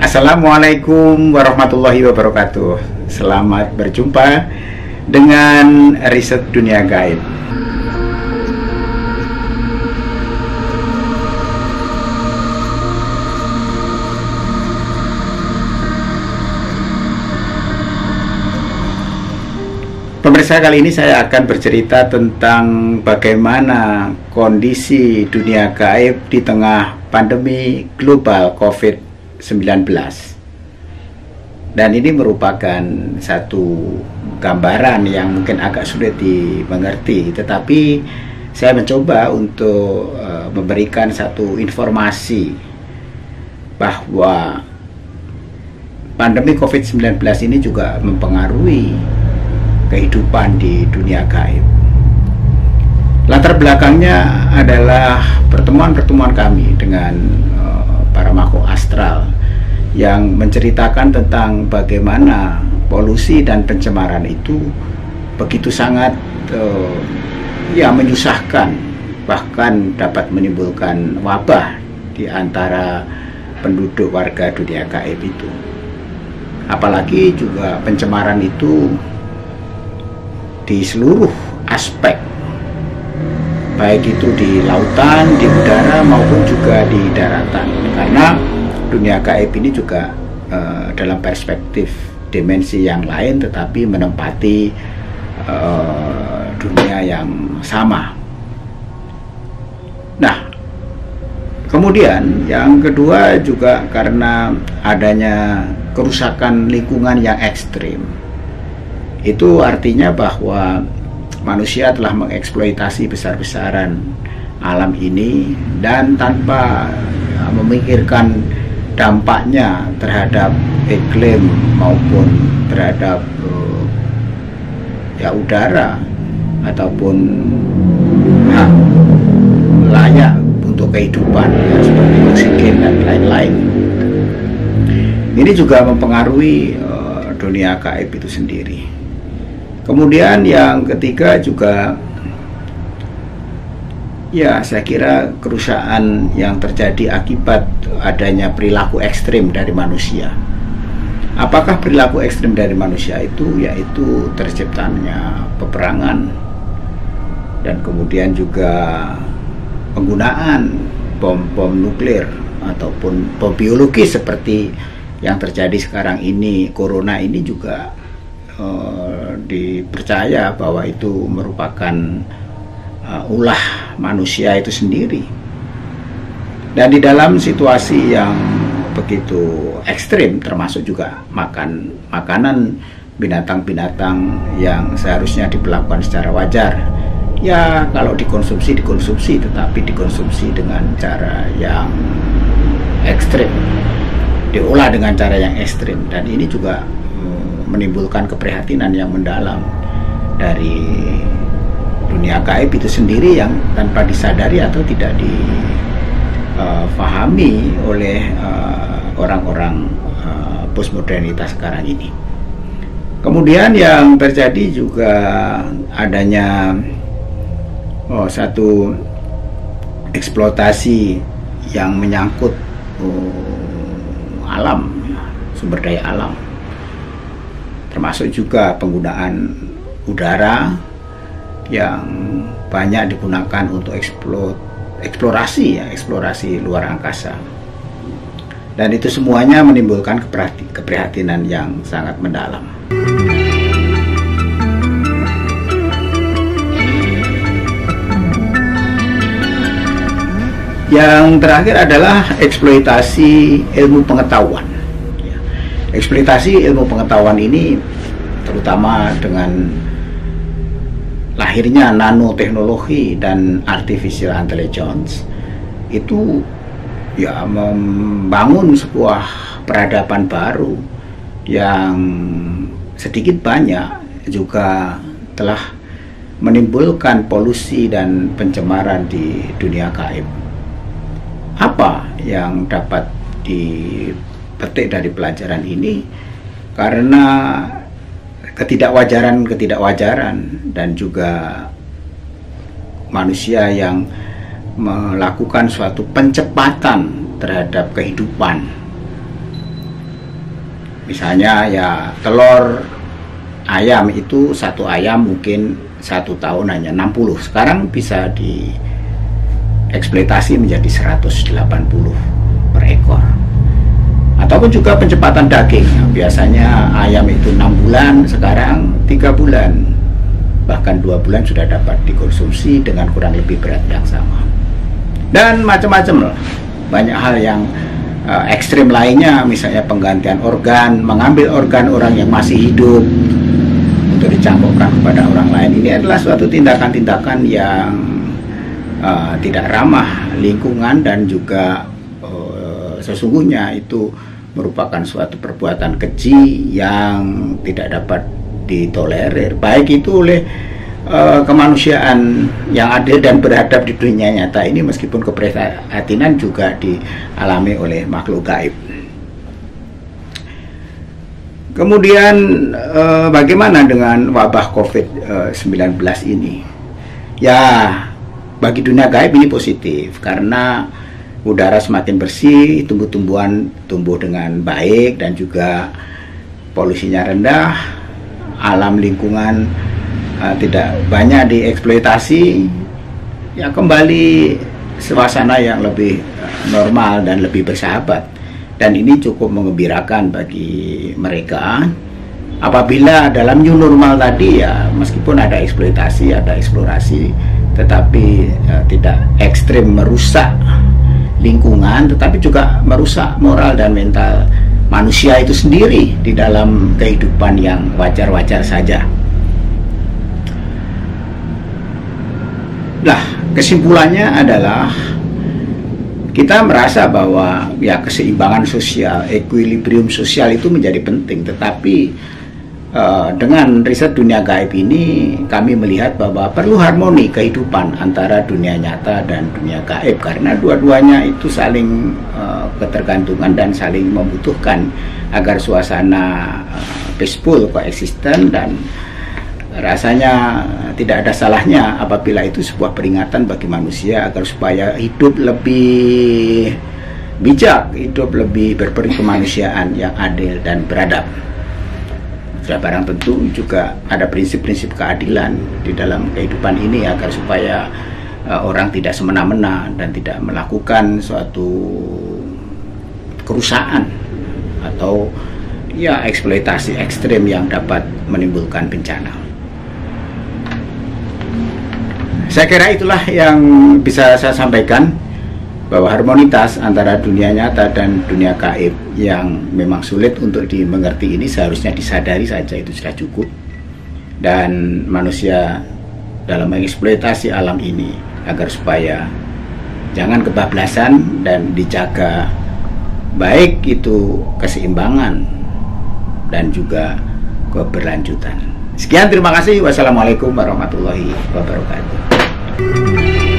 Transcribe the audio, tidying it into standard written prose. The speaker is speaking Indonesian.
Assalamualaikum warahmatullahi wabarakatuh. Selamat berjumpa dengan riset dunia gaib. Pemirsa, kali ini saya akan bercerita tentang bagaimana kondisi dunia gaib di tengah pandemi global COVID-19. Dan ini merupakan satu gambaran yang mungkin agak sulit dimengerti, tetapi saya mencoba untuk memberikan satu informasi bahwa pandemi COVID-19 ini juga mempengaruhi kehidupan di dunia gaib. Latar belakangnya adalah pertemuan-pertemuan kami dengan para makhluk astral yang menceritakan tentang bagaimana polusi dan pencemaran itu begitu sangat menyusahkan, bahkan dapat menimbulkan wabah di antara penduduk warga dunia gaib itu. Apalagi juga pencemaran itu di seluruh aspek, baik itu di lautan, di udara, maupun juga di daratan. Karena dunia gaib ini juga dalam perspektif dimensi yang lain, tetapi menempati dunia yang sama. Nah, kemudian yang kedua juga karena adanya kerusakan lingkungan yang ekstrim. Itu artinya bahwa manusia telah mengeksploitasi besar-besaran alam ini dan tanpa memikirkan dampaknya terhadap iklim maupun terhadap udara ataupun layak untuk kehidupan, seperti oksigen dan lain-lain. Ini juga mempengaruhi dunia gaib itu sendiri. Kemudian yang ketiga juga saya kira kerusakan yang terjadi akibat adanya perilaku ekstrim dari manusia. Apakah perilaku ekstrim dari manusia itu? Yaitu terciptanya peperangan dan kemudian juga penggunaan bom-bom nuklir ataupun bom biologis seperti yang terjadi sekarang ini. Corona ini juga dipercaya bahwa itu merupakan ulah manusia itu sendiri. Dan di dalam situasi yang begitu ekstrim, termasuk juga makanan binatang-binatang yang seharusnya diperlakukan secara wajar, kalau dikonsumsi, tetapi dikonsumsi dengan cara yang ekstrim, diolah dengan cara yang ekstrim. Dan ini juga menimbulkan keprihatinan yang mendalam dari dunia gaib itu sendiri, yang tanpa disadari atau tidak difahami oleh orang-orang postmodernitas sekarang ini. Kemudian yang terjadi juga adanya satu eksploitasi yang menyangkut alam, sumber daya alam, termasuk juga penggunaan udara yang banyak digunakan untuk eksplorasi luar angkasa. Dan itu semuanya menimbulkan keprihatinan yang sangat mendalam. Yang terakhir adalah eksploitasi ilmu pengetahuan. Eksploitasi ilmu pengetahuan ini terutama dengan lahirnya nanoteknologi dan artificial intelligence itu membangun sebuah peradaban baru yang sedikit banyak juga telah menimbulkan polusi dan pencemaran di dunia gaib. Apa yang dapat dipetik dari pelajaran ini? Karena ketidakwajaran dan juga manusia yang melakukan suatu pencepatan terhadap kehidupan Misalnya ya telur ayam itu, satu ayam mungkin 1 tahun hanya 60, sekarang bisa dieksploitasi menjadi 180 per ekor. Ataupun juga pencepatan daging, biasanya ayam itu 6 bulan, sekarang 3 bulan, bahkan 2 bulan sudah dapat dikonsumsi dengan kurang lebih berat yang sama. Dan macam-macam lah, banyak hal yang ekstrim lainnya, misalnya penggantian organ, mengambil organ orang yang masih hidup untuk dicampurkan kepada orang lain. Ini adalah suatu tindakan-tindakan yang tidak ramah lingkungan, dan juga sesungguhnya itu merupakan suatu perbuatan keji yang tidak dapat ditolerir, baik itu oleh kemanusiaan yang adil dan beradab di dunia nyata ini, meskipun keprihatinan juga dialami oleh makhluk gaib. Kemudian bagaimana dengan wabah COVID-19 ini? Ya, bagi dunia gaib ini positif, karena udara semakin bersih, tumbuh-tumbuhan tumbuh dengan baik, dan juga polusinya rendah, alam lingkungan tidak banyak dieksploitasi, ya kembali suasana yang lebih normal dan lebih bersahabat. Dan ini cukup mengembirakan bagi mereka apabila dalam new normal tadi, ya meskipun ada eksploitasi, ada eksplorasi, tetapi tidak ekstrim merusak lingkungan, tetapi juga merusak moral dan mental manusia itu sendiri di dalam kehidupan yang wajar-wajar saja. Nah, kesimpulannya adalah kita merasa bahwa ya keseimbangan sosial, equilibrium sosial itu menjadi penting, tetapi dengan riset dunia gaib ini kami melihat bahwa perlu harmoni kehidupan antara dunia nyata dan dunia gaib, karena dua-duanya itu saling ketergantungan dan saling membutuhkan agar suasana peaceful, koeksisten, dan rasanya tidak ada salahnya apabila itu sebuah peringatan bagi manusia agar supaya hidup lebih bijak, hidup lebih berperi kemanusiaan yang adil dan beradab. Sudah barang tentu juga ada prinsip-prinsip keadilan di dalam kehidupan ini agar supaya orang tidak semena-mena dan tidak melakukan suatu kerusakan atau ya eksploitasi ekstrim yang dapat menimbulkan bencana. Saya kira itulah yang bisa saya sampaikan, bahwa harmonitas antara dunia nyata dan dunia gaib yang memang sulit untuk dimengerti ini seharusnya disadari saja, itu sudah cukup. Dan manusia dalam mengeksploitasi alam ini agar supaya jangan kebablasan dan dijaga baik itu keseimbangan dan juga keberlanjutan. Sekian, terima kasih. Wassalamualaikum warahmatullahi wabarakatuh.